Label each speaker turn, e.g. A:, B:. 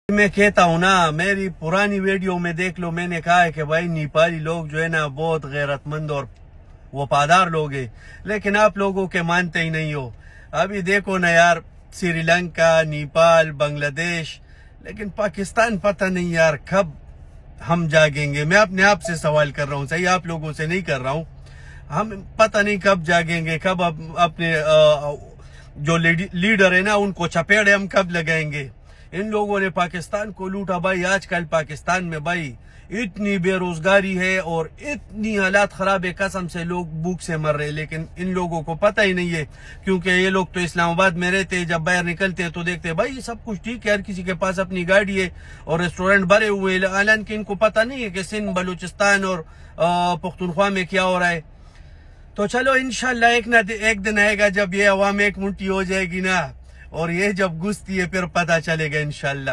A: میں کہتا ہوں نا، میری پرانی ویڈیو میں دیکھ لو، میں نے کہا ہے کہ بھائی نیپالی لوگ جو ہے نا بہت غیرت مند اور وفادار لوگ ہیں، لیکن آپ لوگوں کے مانتے ہی نہیں ہو. ابھی دیکھو نا یار، سری لنکا، نیپال، بنگلہ دیش، لیکن پاکستان پتہ نہیں یار کب ہم جاگیں گے. میں اپنے آپ سے سوال کر رہا ہوں، صحیح آپ لوگوں سے نہیں کر رہا ہوں. ہم پتہ نہیں کب جاگیں گے، کب اپنے جو لیڈر ہے نا ان کو چپیڑے ہم کب لگائیں گے. ان لوگوں نے پاکستان کو لوٹا بھائی. آج کل پاکستان میں بھائی اتنی بے روزگاری ہے اور اتنی حالات خراب ہے، قسم سے لوگ بھوک سے مر رہے، لیکن ان لوگوں کو پتہ ہی نہیں ہے. کیونکہ یہ لوگ تو اسلام آباد میں رہتے، جب باہر نکلتے تو دیکھتے بھائی سب کچھ ٹھیک ہے، ہر کسی کے پاس اپنی گاڑی ہے اور ریسٹورنٹ بھرے ہوئے، حالانکہ ان کو پتہ نہیں ہے کہ سندھ، بلوچستان اور پختونخوا میں کیا ہو رہا ہے. تو چلو انشاءاللہ ایک دن آئے گا جب یہ عوام ایک منٹی ہو جائے گی نا، اور یہ جب گھستی ہے پھر پتہ چلے گا انشاءاللہ.